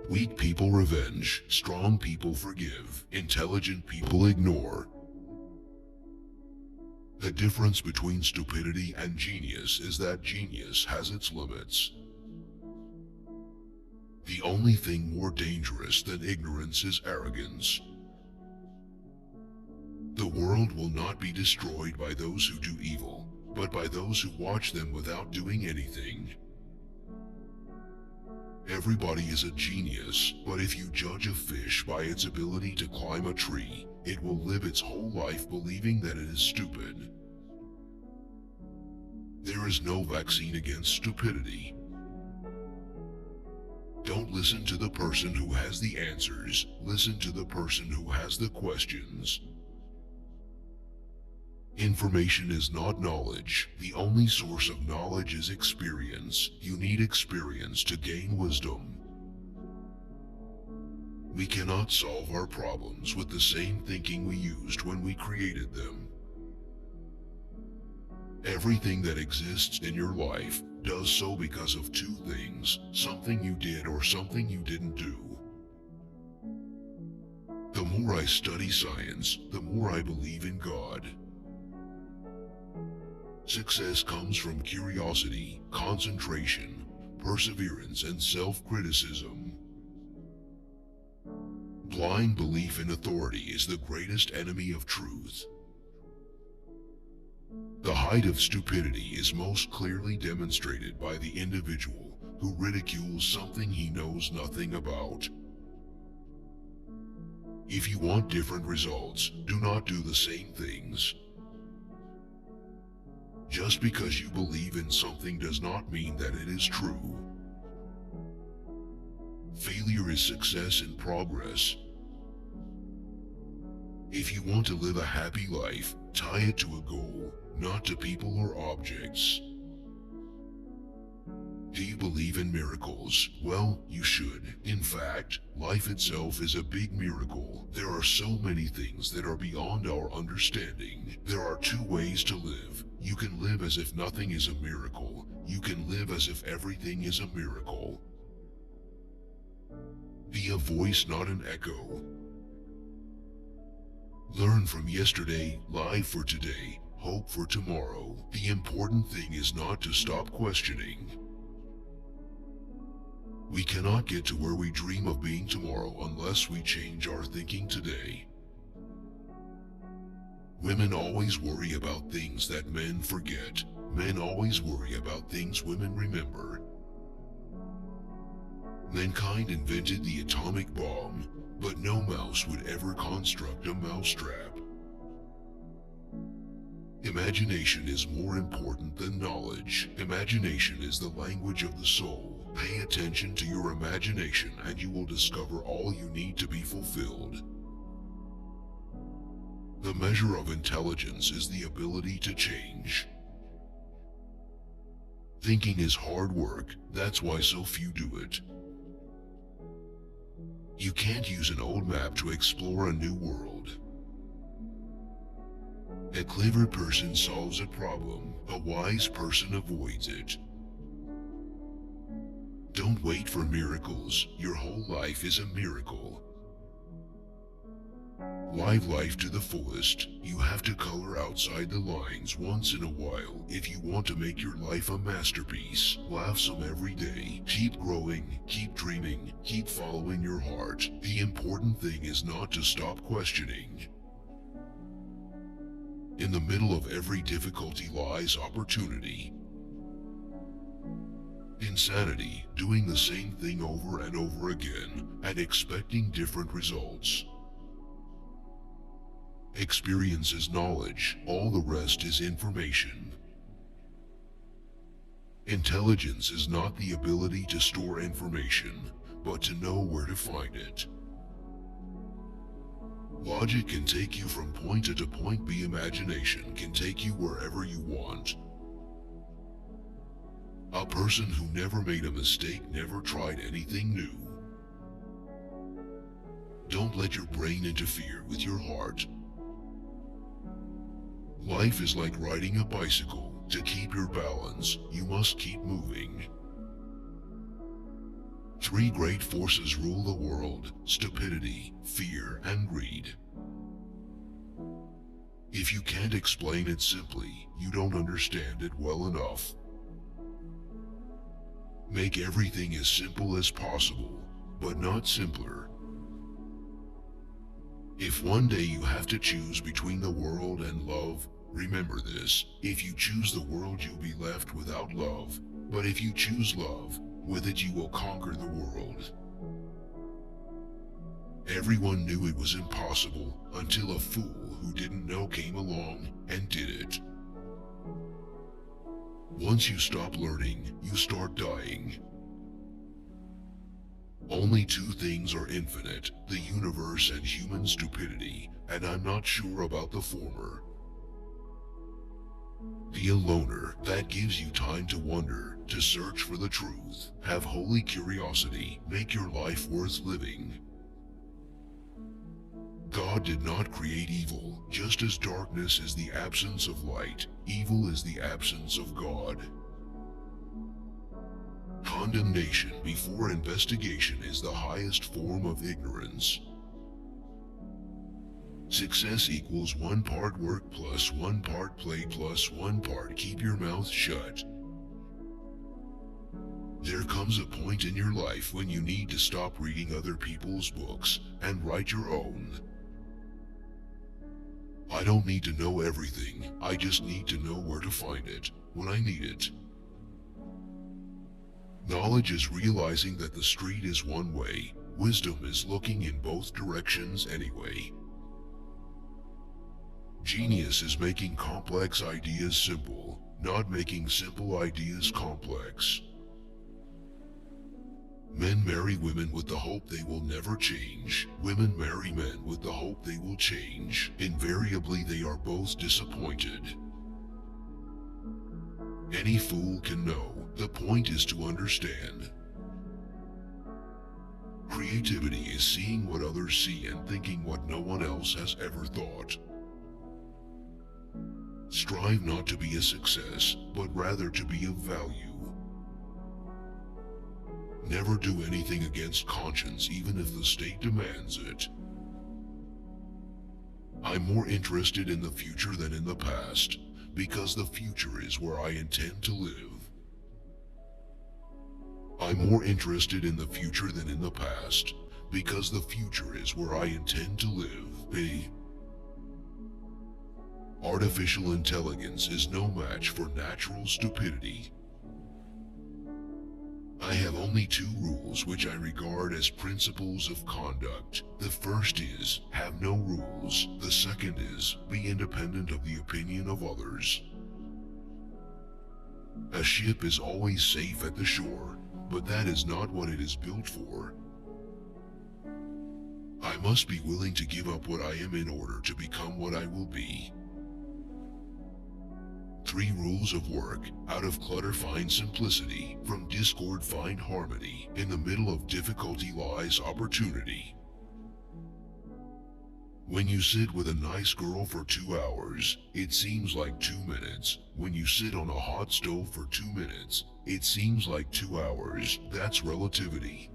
Weak people revenge, strong people forgive, intelligent people ignore. The difference between stupidity and genius is that genius has its limits. The only thing more dangerous than ignorance is arrogance. The world will not be destroyed by those who do evil, but by those who watch them without doing anything. Everybody is a genius, but if you judge a fish by its ability to climb a tree, it will live its whole life believing that it is stupid. There is no vaccine against stupidity. Don't listen to the person who has the answers, listen to the person who has the questions. Information is not knowledge. The only source of knowledge is experience. You need experience to gain wisdom. We cannot solve our problems with the same thinking we used when we created them. Everything that exists in your life does so because of two things, something you did or something you didn't do. The more I study science, the more I believe in God. Success comes from curiosity, concentration, perseverance, and self-criticism. Blind belief in authority is the greatest enemy of truth. The height of stupidity is most clearly demonstrated by the individual who ridicules something he knows nothing about. If you want different results, do not do the same things. Just because you believe in something does not mean that it is true. Failure is success in progress. If you want to live a happy life, tie it to a goal, not to people or objects. Do you believe in miracles? Well, you should. In fact, life itself is a big miracle. There are so many things that are beyond our understanding. There are two ways to live. You can live as if nothing is a miracle. You can live as if everything is a miracle. Be a voice, not an echo. Learn from yesterday, live for today, hope for tomorrow. The important thing is not to stop questioning. We cannot get to where we dream of being tomorrow unless we change our thinking today. Women always worry about things that men forget. Men always worry about things women remember. Mankind invented the atomic bomb, but no mouse would ever construct a mousetrap. Imagination is more important than knowledge. Imagination is the language of the soul. Pay attention to your imagination and you will discover all you need to be fulfilled. The measure of intelligence is the ability to change. Thinking is hard work, that's why so few do it. You can't use an old map to explore a new world. A clever person solves a problem, a wise person avoids it. Don't wait for miracles, your whole life is a miracle. Live life to the fullest. You have to color outside the lines once in a while if you want to make your life a masterpiece. Laugh some every day. Keep growing, keep dreaming, keep following your heart. The important thing is not to stop questioning. In the middle of every difficulty lies opportunity. Insanity, doing the same thing over and over again and expecting different results. Experience is knowledge, all the rest is information. Intelligence is not the ability to store information, but to know where to find it. Logic can take you from point A to point B. Imagination can take you wherever you want. A person who never made a mistake never tried anything new. Don't let your brain interfere with your heart. Life is like riding a bicycle. To keep your balance, you must keep moving. Three great forces rule the world: stupidity, fear, and greed. If you can't explain it simply, you don't understand it well enough. Make everything as simple as possible, but not simpler. If one day you have to choose between the world and love, remember this: if you choose the world, you'll be left without love. But if you choose love, with it you will conquer the world. Everyone knew it was impossible until a fool who didn't know came along and did it. Once you stop learning, you start dying. Only two things are infinite: the universe and human stupidity, and I'm not sure about the former. Be a loner. That gives you time to wonder, to search for the truth. Have holy curiosity. Make your life worth living. God did not create evil. Just as darkness is the absence of light, evil is the absence of God. Condemnation before investigation is the highest form of ignorance. Success equals 1 part work plus 1 part play plus 1 part keep your mouth shut. There comes a point in your life when you need to stop reading other people's books and write your own. I don't need to know everything, I just need to know where to find it, when I need it. Knowledge is realizing that the street is one way. Wisdom is looking in both directions anyway. Genius is making complex ideas simple, not making simple ideas complex. Men marry women with the hope they will never change. Women marry men with the hope they will change. Invariably, they are both disappointed. Any fool can know. The point is to understand. Creativity is seeing what others see and thinking what no one else has ever thought. Strive not to be a success, but rather to be of value. Never do anything against conscience, even if the state demands it. I'm more interested in the future than in the past, because the future is where I intend to live. I'm more interested in the future than in the past, because the future is where I intend to live. B. Artificial intelligence is no match for natural stupidity. I have only 2 rules which I regard as principles of conduct. The first is, have no rules. The second is, be independent of the opinion of others. A ship is always safe at the shore, but that is not what it is built for. I must be willing to give up what I am in order to become what I will be. 3 rules of work. Out of clutter find simplicity. From discord find harmony. In the middle of difficulty lies opportunity. When you sit with a nice girl for 2 hours, it seems like 2 minutes. When you sit on a hot stove for 2 minutes, it seems like 2 hours. That's relativity.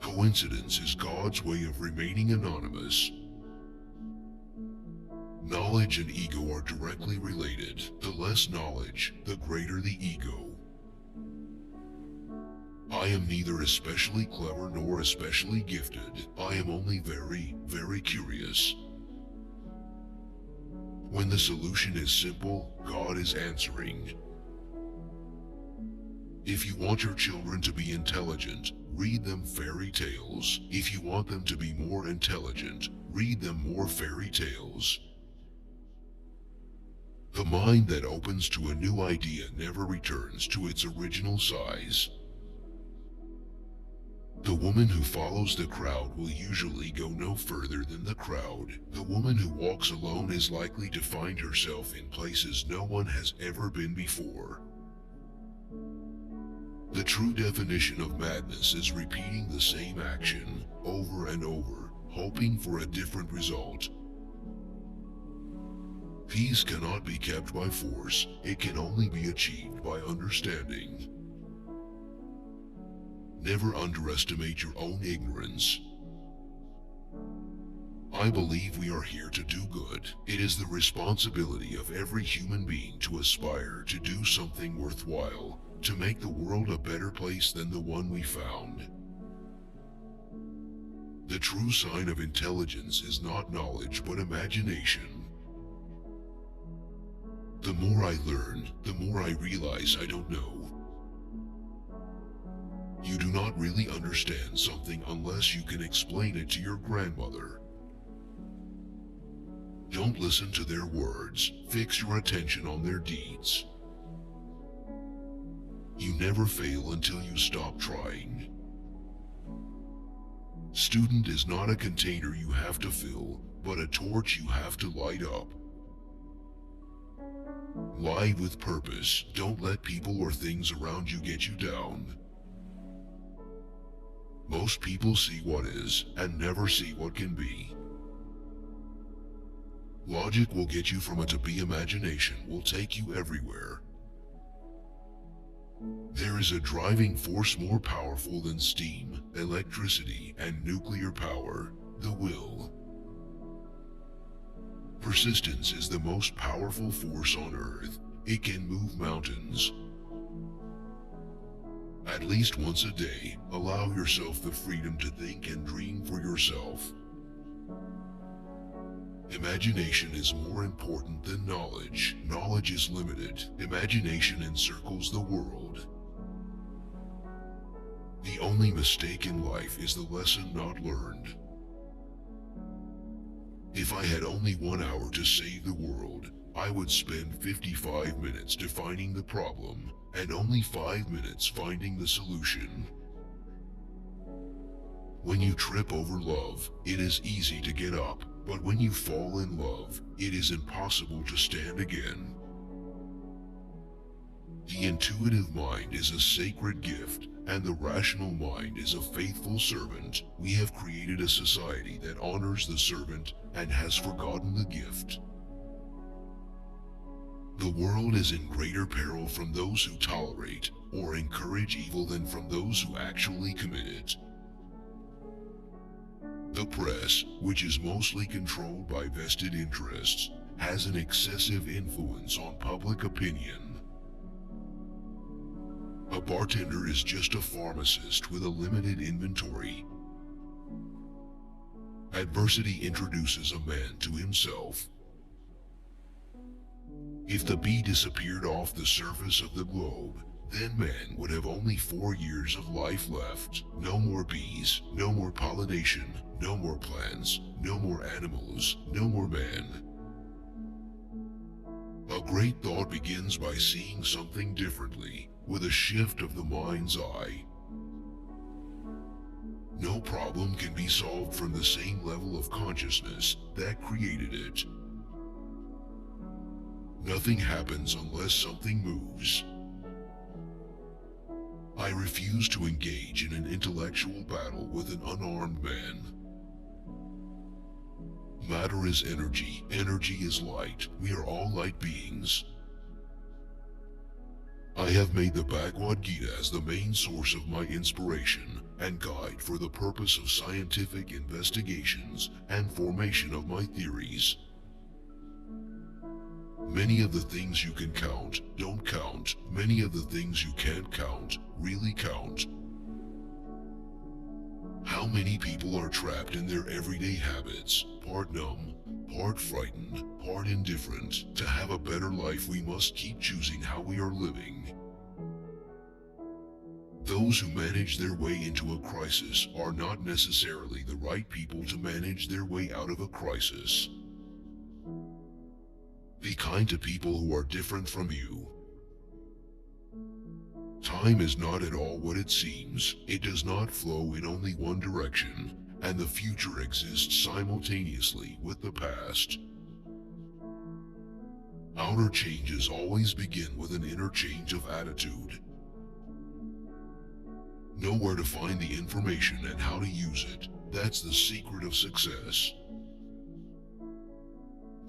Coincidence is God's way of remaining anonymous. Knowledge and ego are directly related. The less knowledge, the greater the ego. I am neither especially clever nor especially gifted. I am only very, very curious. When the solution is simple, God is answering. If you want your children to be intelligent, read them fairy tales. If you want them to be more intelligent, read them more fairy tales. The mind that opens to a new idea never returns to its original size. The woman who follows the crowd will usually go no further than the crowd. The woman who walks alone is likely to find herself in places no one has ever been before. The true definition of madness is repeating the same action over and over, hoping for a different result. Peace cannot be kept by force, it can only be achieved by understanding. Never underestimate your own ignorance. I believe we are here to do good. It is the responsibility of every human being to aspire to do something worthwhile, to make the world a better place than the one we found. The true sign of intelligence is not knowledge but imagination. The more I learn, the more I realize I don't know. You do not really understand something unless you can explain it to your grandmother. Don't listen to their words, fix your attention on their deeds. You never fail until you stop trying. Student is not a container you have to fill, but a torch you have to light up. Live with purpose. Don't let people or things around you get you down. Most people see what is, and never see what can be. Logic will get you from A to B. Imagination will take you everywhere. There is a driving force more powerful than steam, electricity, and nuclear power: the will. Persistence is the most powerful force on Earth. It can move mountains. At least once a day, allow yourself the freedom to think and dream for yourself. Imagination is more important than knowledge. Knowledge is limited. Imagination encircles the world. The only mistake in life is the lesson not learned. If I had only 1 hour to save the world, I would spend 55 minutes defining the problem, and only 5 minutes finding the solution. When you trip over love, it is easy to get up, but when you fall in love, it is impossible to stand again. The intuitive mind is a sacred gift, and the rational mind is a faithful servant. We have created a society that honors the servant and has forgotten the gift. The world is in greater peril from those who tolerate or encourage evil than from those who actually commit it. The press, which is mostly controlled by vested interests, has an excessive influence on public opinion. A bartender is just a pharmacist with a limited inventory. Adversity introduces a man to himself. If the bee disappeared off the surface of the globe, then man would have only 4 years of life left. No more bees, no more pollination, no more plants, no more animals, no more man. A great thought begins by seeing something differently, with a shift of the mind's eye. No problem can be solved from the same level of consciousness that created it. Nothing happens unless something moves. I refuse to engage in an intellectual battle with an unarmed man. Matter is energy. Energy is light. We are all light beings. I have made the Bhagavad Gita as the main source of my inspiration and guide for the purpose of scientific investigations and formation of my theories. Many of the things you can count don't count. Many of the things you can't count really count. How many people are trapped in their everyday habits, part numb, part frightened, part indifferent? To have a better life, we must keep choosing how we are living. Those who manage their way into a crisis are not necessarily the right people to manage their way out of a crisis. Be kind to people who are different from you. Time is not at all what it seems. It does not flow in only one direction, and the future exists simultaneously with the past. Outer changes always begin with an inner change of attitude. Know where to find the information and how to use it. That's the secret of success.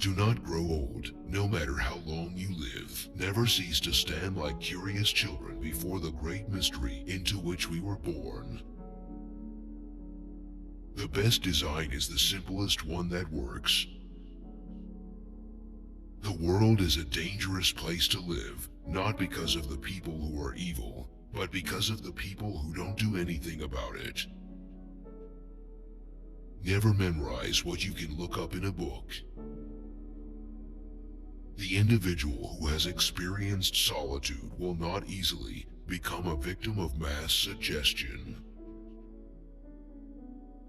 Do not grow old, no matter how long you live. Never cease to stand like curious children before the great mystery into which we were born. The best design is the simplest one that works. The world is a dangerous place to live, not because of the people who are evil, but because of the people who don't do anything about it. Never memorize what you can look up in a book. The individual who has experienced solitude will not easily become a victim of mass suggestion.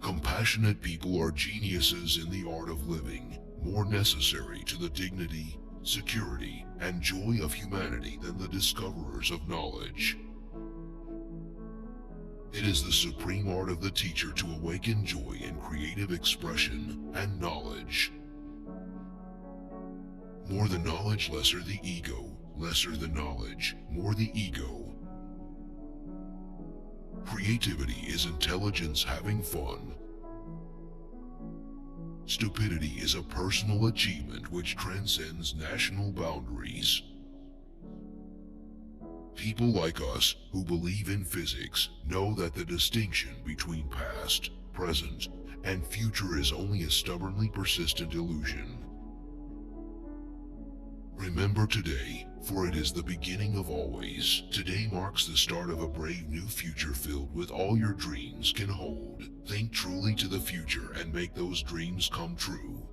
Compassionate people are geniuses in the art of living, more necessary to the dignity, security, and joy of humanity than the discoverers of knowledge. It is the supreme art of the teacher to awaken joy in creative expression and knowledge. More the knowledge, lesser the ego, lesser the knowledge, more the ego. Creativity is intelligence having fun. Stupidity is a personal achievement which transcends national boundaries. People like us who believe in physics know that the distinction between past, present, and future is only a stubbornly persistent illusion. Remember today, for it is the beginning of always. Today marks the start of a brave new future filled with all your dreams can hold. Think truly to the future and make those dreams come true.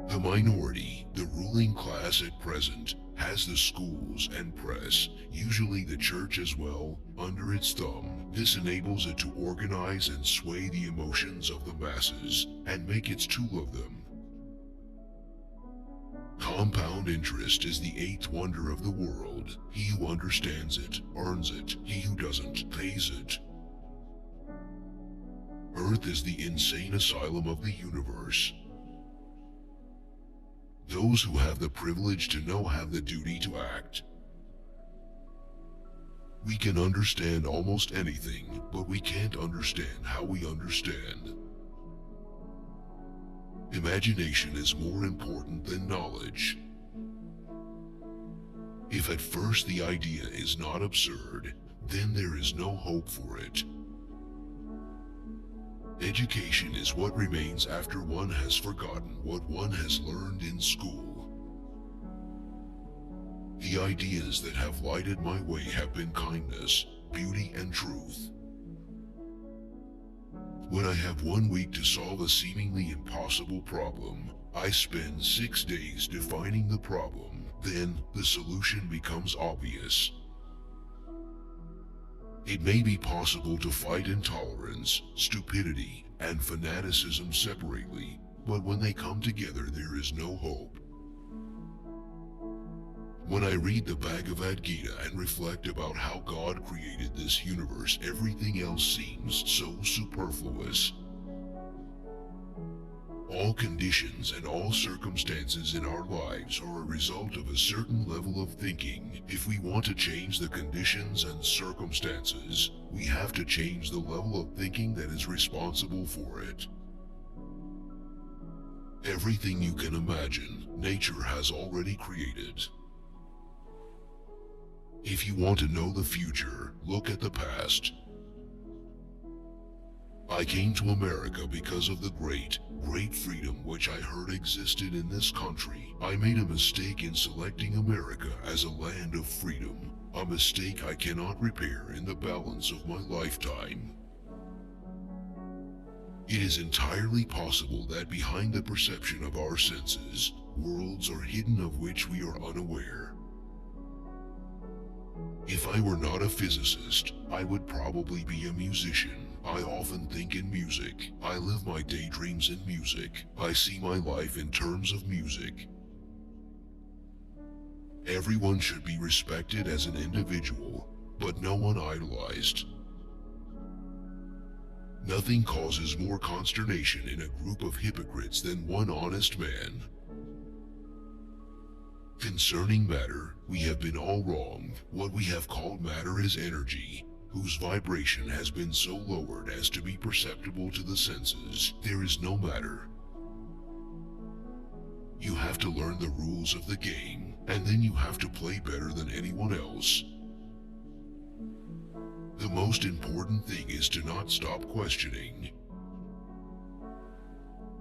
The minority, the ruling class at present, has the schools and press, usually the church as well, under its thumb. This enables it to organize and sway the emotions of the masses, and make its tool of them. Compound interest is the eighth wonder of the world. He who understands it, earns it. He who doesn't, pays it. Earth is the insane asylum of the universe. Those who have the privilege to know have the duty to act. We can understand almost anything, but we can't understand how we understand. Imagination is more important than knowledge. If at first the idea is not absurd, then there is no hope for it. Education is what remains after one has forgotten what one has learned in school. The ideas that have lighted my way have been kindness, beauty, and truth. When I have 1 week to solve a seemingly impossible problem, I spend 6 days defining the problem. Then, the solution becomes obvious. It may be possible to fight intolerance, stupidity, and fanaticism separately, but when they come together there is no hope. When I read the Bhagavad Gita and reflect about how God created this universe, everything else seems so superfluous. All conditions and all circumstances in our lives are a result of a certain level of thinking. If we want to change the conditions and circumstances, we have to change the level of thinking that is responsible for it. Everything you can imagine, nature has already created. If you want to know the future, look at the past. I came to America because of the great freedom which I heard existed in this country. I made a mistake in selecting America as a land of freedom, a mistake I cannot repair in the balance of my lifetime. It is entirely possible that behind the perception of our senses, worlds are hidden of which we are unaware. If I were not a physicist, I would probably be a musician. I often think in music. I live my daydreams in music. I see my life in terms of music. Everyone should be respected as an individual, but no one idolized. Nothing causes more consternation in a group of hypocrites than one honest man. Concerning matter, we have been all wrong. What we have called matter is energy, whose vibration has been so lowered as to be perceptible to the senses. There is no matter. You have to learn the rules of the game, and then you have to play better than anyone else. The most important thing is to not stop questioning.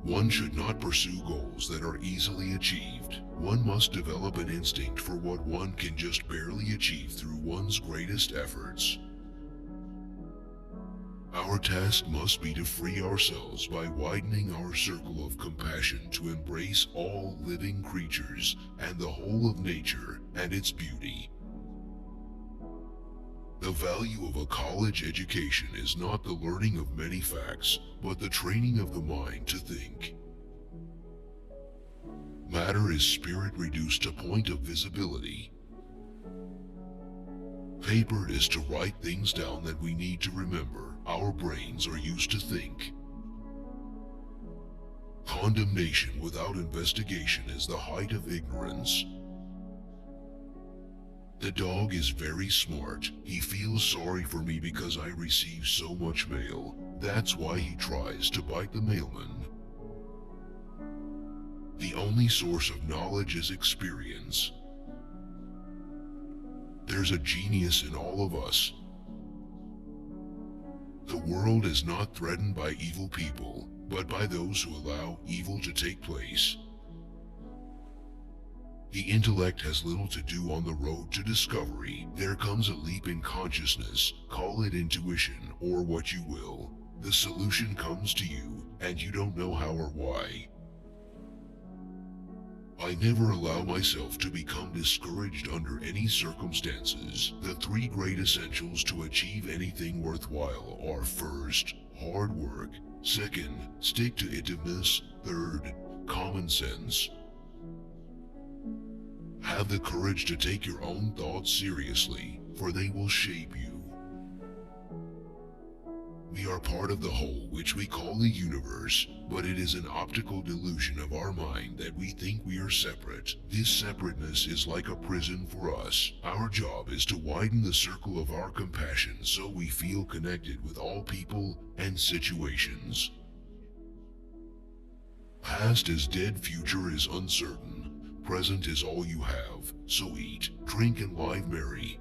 One should not pursue goals that are easily achieved. One must develop an instinct for what one can just barely achieve through one's greatest efforts. Our task must be to free ourselves by widening our circle of compassion to embrace all living creatures and the whole of nature and its beauty. The value of a college education is not the learning of many facts, but the training of the mind to think. Matter is spirit reduced to point of visibility. Paper is to write things down that we need to remember. Our brains are used to think. Condemnation without investigation is the height of ignorance. The dog is very smart. He feels sorry for me because I receive so much mail. That's why he tries to bite the mailman. The only source of knowledge is experience. There's a genius in all of us. The world is not threatened by evil people, but by those who allow evil to take place. The intellect has little to do on the road to discovery. There comes a leap in consciousness, call it intuition or what you will. The solution comes to you, and you don't know how or why. I never allow myself to become discouraged under any circumstances. The three great essentials to achieve anything worthwhile are: first, hard work; second, stick-to-itiveness; third, common sense. Have the courage to take your own thoughts seriously, for they will shape you. We are part of the whole which we call the universe, but it is an optical delusion of our mind that we think we are separate. This separateness is like a prison for us. Our job is to widen the circle of our compassion so we feel connected with all people and situations. Past is dead, future is uncertain. Present is all you have, so eat, drink, and live merry.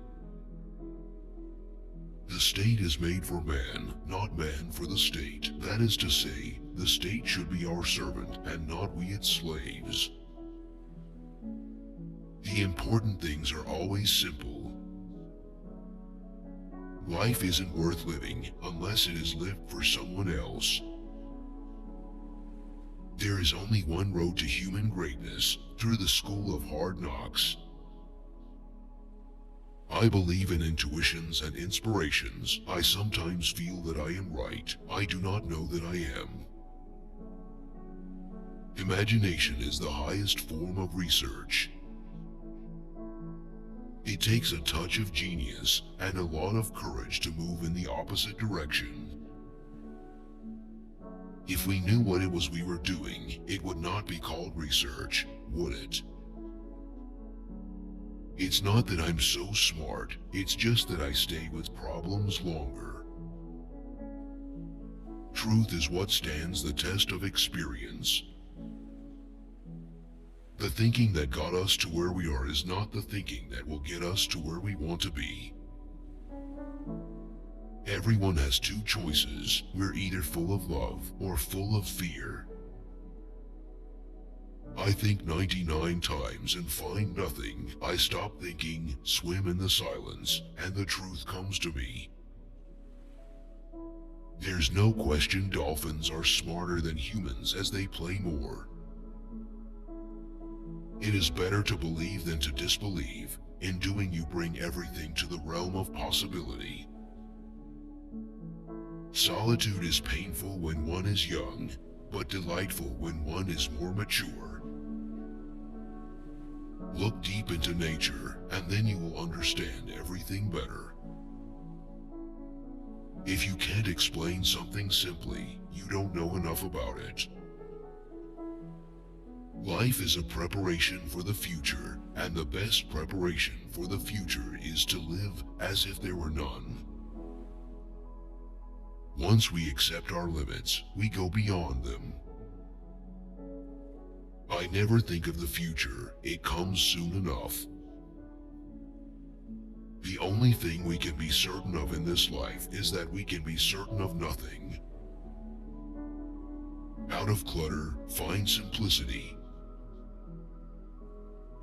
The state is made for man, not man for the state. That is to say, the state should be our servant and not we its slaves. The important things are always simple. Life isn't worth living unless it is lived for someone else. There is only one road to human greatness, through the school of hard knocks. I believe in intuitions and inspirations. I sometimes feel that I am right. I do not know that I am. Imagination is the highest form of research. It takes a touch of genius and a lot of courage to move in the opposite direction. If we knew what it was we were doing, it would not be called research, would it? It's not that I'm so smart, it's just that I stay with problems longer. Truth is what stands the test of experience. The thinking that got us to where we are is not the thinking that will get us to where we want to be. Everyone has two choices. We're either full of love or full of fear. I think 99 times and find nothing. I stop thinking, swim in the silence, and the truth comes to me. There's no question dolphins are smarter than humans as they play more. It is better to believe than to disbelieve. In doing, you bring everything to the realm of possibility. Solitude is painful when one is young, but delightful when one is more mature. Look deep into nature, and then you will understand everything better. If you can't explain something simply, you don't know enough about it. Life is a preparation for the future, and the best preparation for the future is to live as if there were none. Once we accept our limits, we go beyond them. I never think of the future, it comes soon enough. The only thing we can be certain of in this life is that we can be certain of nothing. Out of clutter, find simplicity.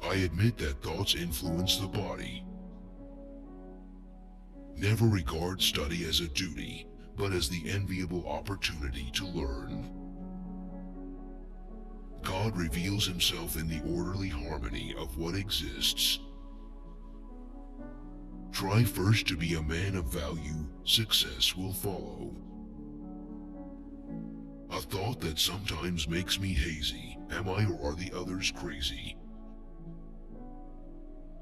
I admit that thoughts influence the body. Never regard study as a duty, but as the enviable opportunity to learn. God reveals himself in the orderly harmony of what exists. Try first to be a man of value, success will follow. A thought that sometimes makes me hazy, am I or are the others crazy?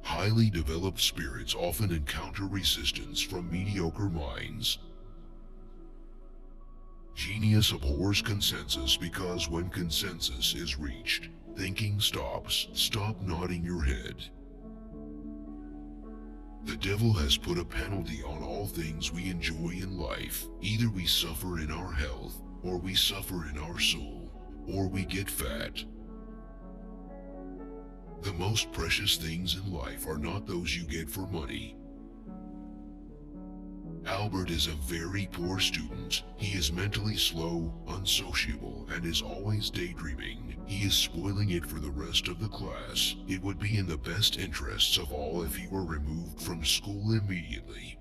Highly developed spirits often encounter resistance from mediocre minds. Genius abhors consensus because when consensus is reached, thinking stops. Stop nodding your head. The devil has put a penalty on all things we enjoy in life. Either we suffer in our health, or we suffer in our soul, or we get fat. The most precious things in life are not those you get for money. Albert is a very poor student. He is mentally slow, unsociable, and is always daydreaming. He is spoiling it for the rest of the class. It would be in the best interests of all if he were removed from school immediately.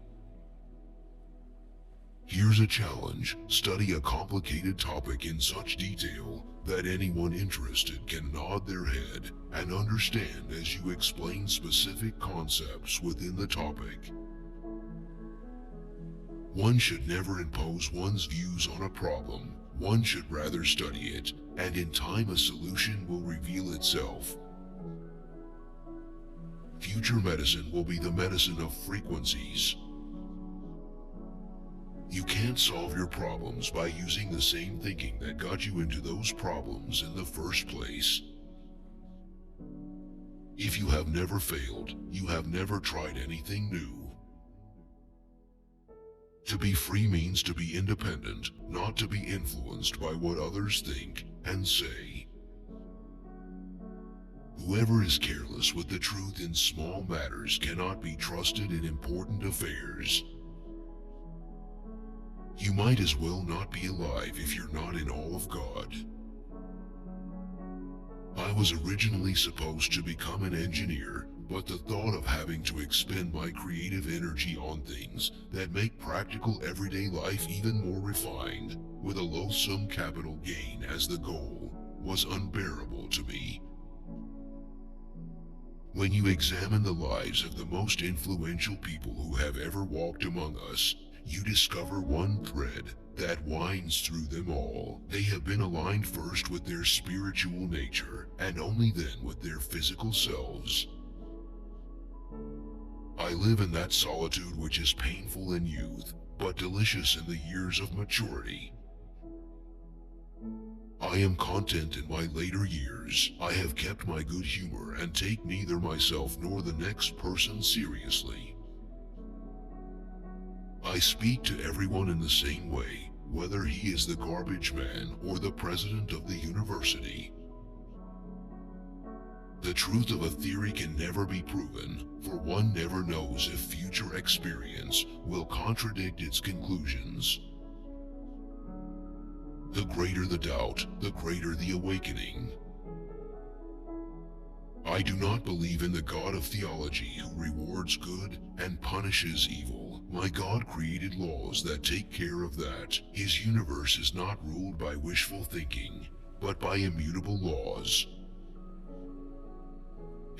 Here's a challenge. Study a complicated topic in such detail that anyone interested can nod their head and understand as you explain specific concepts within the topic. One should never impose one's views on a problem. One should rather study it, and in time a solution will reveal itself. Future medicine will be the medicine of frequencies. You can't solve your problems by using the same thinking that got you into those problems in the first place. If you have never failed, you have never tried anything new. To be free means to be independent, not to be influenced by what others think and say. Whoever is careless with the truth in small matters cannot be trusted in important affairs. You might as well not be alive if you're not in awe of God. I was originally supposed to become an engineer, but the thought of having to expend my creative energy on things that make practical everyday life even more refined, with a loathsome capital gain as the goal, was unbearable to me. When you examine the lives of the most influential people who have ever walked among us, you discover one thread that winds through them all. They have been aligned first with their spiritual nature, and only then with their physical selves. I live in that solitude which is painful in youth, but delicious in the years of maturity. I am content in my later years. I have kept my good humor and take neither myself nor the next person seriously. I speak to everyone in the same way, whether he is the garbage man or the president of the university. The truth of a theory can never be proven, for one never knows if future experience will contradict its conclusions. The greater the doubt, the greater the awakening. I do not believe in the God of theology who rewards good and punishes evil. My God created laws that take care of that. His universe is not ruled by wishful thinking, but by immutable laws.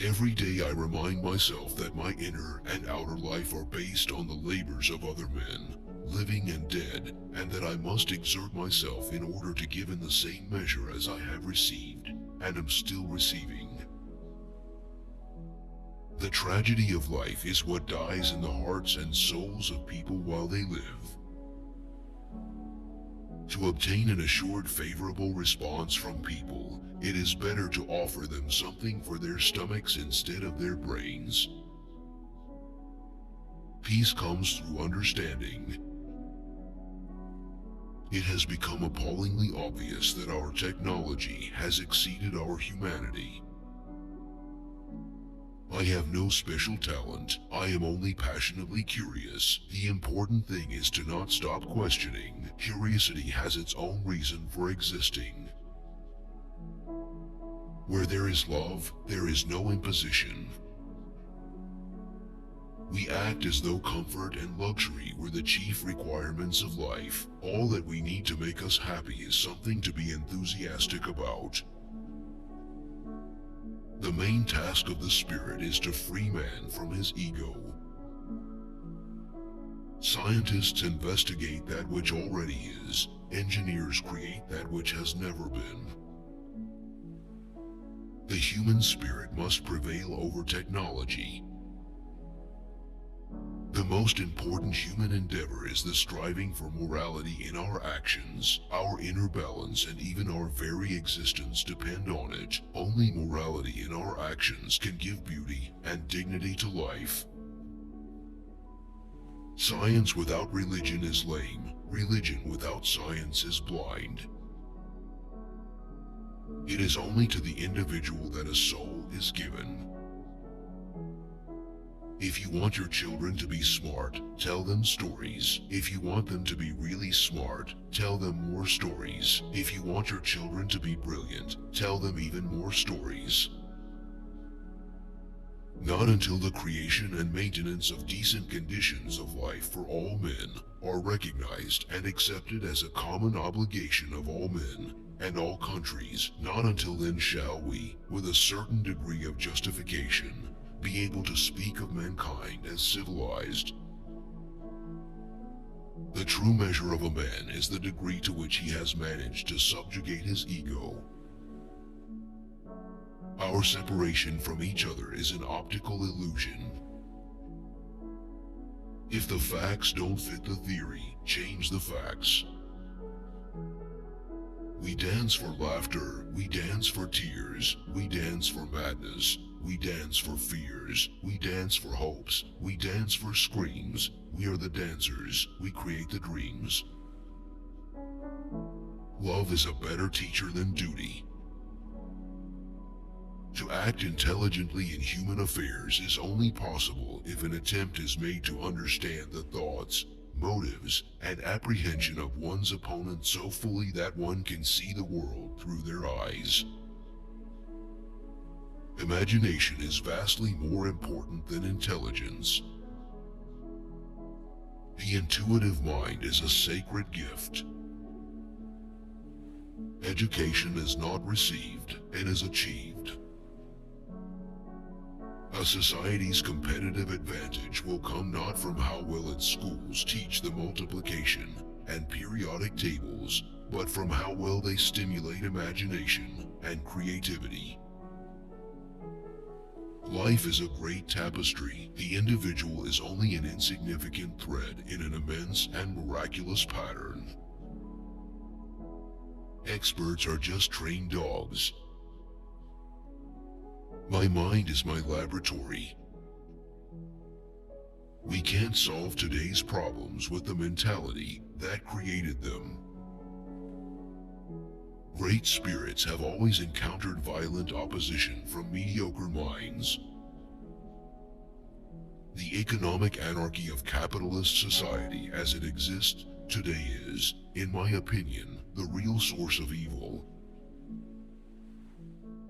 Every day I remind myself that my inner and outer life are based on the labors of other men, living and dead, and that I must exert myself in order to give in the same measure as I have received, and am still receiving. The tragedy of life is what dies in the hearts and souls of people while they live. To obtain an assured favorable response from people, it is better to offer them something for their stomachs instead of their brains. Peace comes through understanding. It has become appallingly obvious that our technology has exceeded our humanity. I have no special talent, I am only passionately curious. The important thing is to not stop questioning. Curiosity has its own reason for existing. Where there is love, there is no imposition. We act as though comfort and luxury were the chief requirements of life. All that we need to make us happy is something to be enthusiastic about. The main task of the spirit is to free man from his ego. Scientists investigate that which already is. Engineers create that which has never been. The human spirit must prevail over technology. The most important human endeavor is the striving for morality in our actions. Our inner balance and even our very existence depend on it. Only morality in our actions can give beauty and dignity to life. Science without religion is lame. Religion without science is blind. It is only to the individual that a soul is given. If you want your children to be smart, tell them stories. If you want them to be really smart, tell them more stories. If you want your children to be brilliant, tell them even more stories. Not until the creation and maintenance of decent conditions of life for all men are recognized and accepted as a common obligation of all men and all countries, not until then shall we, with a certain degree of justification, be able to speak of mankind as civilized. The true measure of a man is the degree to which he has managed to subjugate his ego. Our separation from each other is an optical illusion. If the facts don't fit the theory, change the facts. We dance for laughter, we dance for tears, we dance for madness, we dance for fears, we dance for hopes, we dance for screams. We are the dancers, we create the dreams. Love is a better teacher than duty. To act intelligently in human affairs is only possible if an attempt is made to understand the thoughts, motives, and apprehension of one's opponent so fully that one can see the world through their eyes. Imagination is vastly more important than intelligence. The intuitive mind is a sacred gift. Education is not received, it is achieved. A society's competitive advantage will come not from how well its schools teach the multiplication and periodic tables, but from how well they stimulate imagination and creativity. Life is a great tapestry. The individual is only an insignificant thread in an immense and miraculous pattern. Experts are just trained dogs. My mind is my laboratory. We can't solve today's problems with the mentality that created them. Great spirits have always encountered violent opposition from mediocre minds. The economic anarchy of capitalist society as it exists today is, in my opinion, the real source of evil.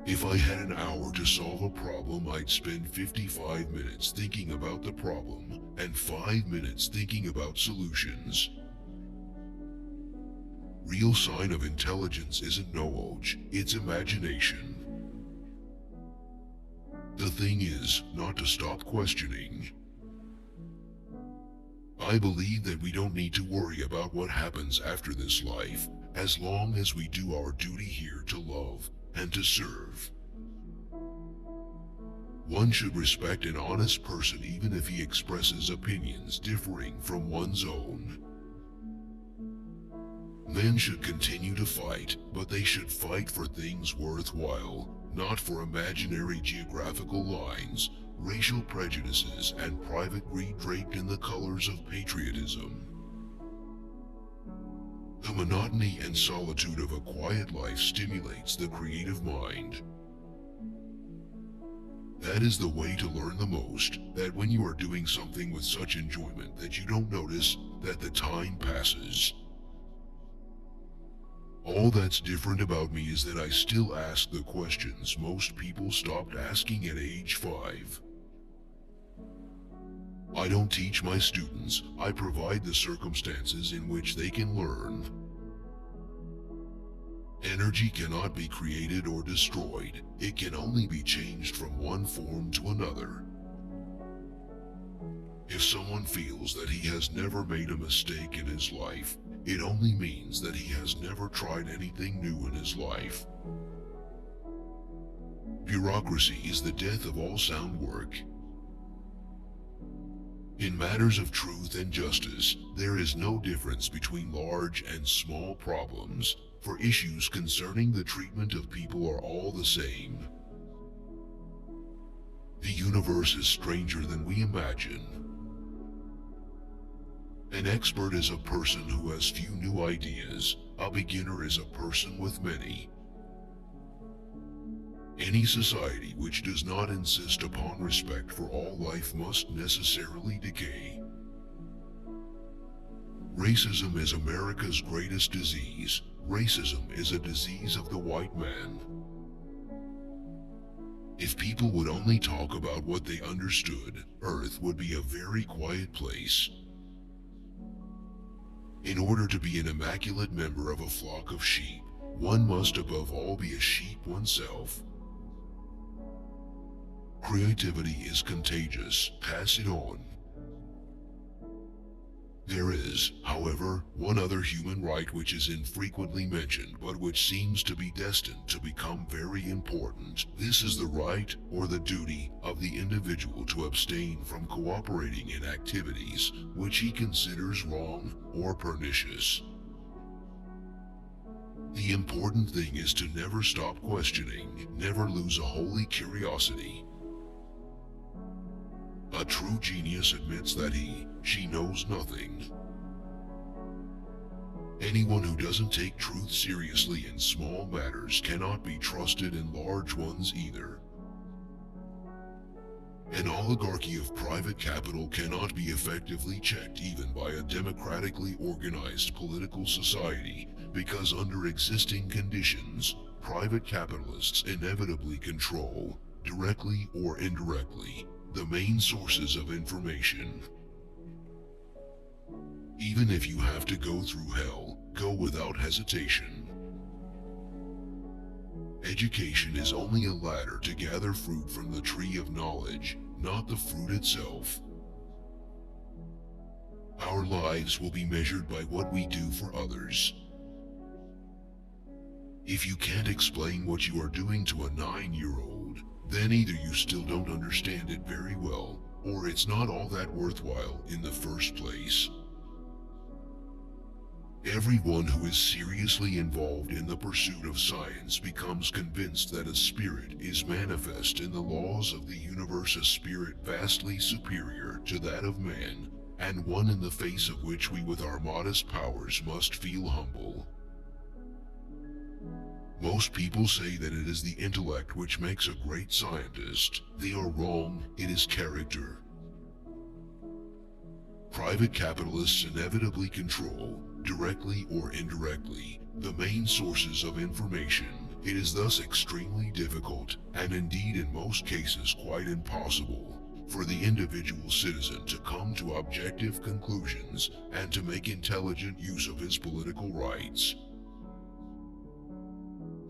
If I had an hour to solve a problem, I'd spend 55 minutes thinking about the problem and 5 minutes thinking about solutions. Real sign of intelligence isn't knowledge, it's imagination. The thing is, not to stop questioning. I believe that we don't need to worry about what happens after this life, as long as we do our duty here to love and to serve. One should respect an honest person even if he expresses opinions differing from one's own. Men should continue to fight, but they should fight for things worthwhile, not for imaginary geographical lines, racial prejudices, and private greed draped in the colors of patriotism. The The monotony and solitude of a quiet life stimulates the creative mind. That is the way to learn the most, that when you are doing something with such enjoyment that you don't notice that the time passes. All that's different about me is that I still ask the questions most people stopped asking at age 5. I don't teach my students, I provide the circumstances in which they can learn. Energy cannot be created or destroyed, it can only be changed from one form to another. If someone feels that he has never made a mistake in his life, it only means that he has never tried anything new in his life. Bureaucracy is the death of all sound work. In matters of truth and justice, there is no difference between large and small problems, for issues concerning the treatment of people are all the same. The universe is stranger than we imagine. An expert is a person who has few new ideas. A beginner is a person with many. Any society which does not insist upon respect for all life must necessarily decay. Racism is America's greatest disease. Racism is a disease of the white man. If people would only talk about what they understood, Earth would be a very quiet place. In order to be an immaculate member of a flock of sheep, one must above all be a sheep oneself. Creativity is contagious, pass it on. There is, however, one other human right which is infrequently mentioned but which seems to be destined to become very important. This is the right or the duty of the individual to abstain from cooperating in activities which he considers wrong or pernicious. The important thing is to never stop questioning, never lose a holy curiosity. A true genius admits that she knows nothing. Anyone who doesn't take truth seriously in small matters cannot be trusted in large ones either. An oligarchy of private capital cannot be effectively checked even by a democratically organized political society, because under existing conditions, private capitalists inevitably control, directly or indirectly, the main sources of information. Even if you have to go through hell, go without hesitation. Education is only a ladder to gather fruit from the tree of knowledge, not the fruit itself. Our lives will be measured by what we do for others. If you can't explain what you are doing to a 9-year-old, then either you still don't understand it very well, or it's not all that worthwhile in the first place. Everyone who is seriously involved in the pursuit of science becomes convinced that a spirit is manifest in the laws of the universe, a spirit vastly superior to that of man, and one in the face of which we with our modest powers must feel humble. Most people say that it is the intellect which makes a great scientist. They are wrong, it is character. Private capitalists inevitably control, directly or indirectly, the main sources of information. It is thus extremely difficult, and indeed in most cases quite impossible, for the individual citizen to come to objective conclusions and to make intelligent use of his political rights.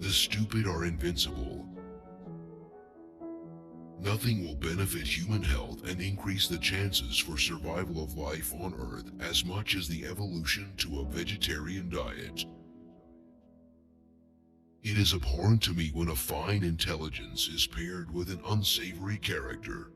The stupid are invincible. Nothing will benefit human health and increase the chances for survival of life on Earth as much as the evolution to a vegetarian diet. It is abhorrent to me when a fine intelligence is paired with an unsavory character.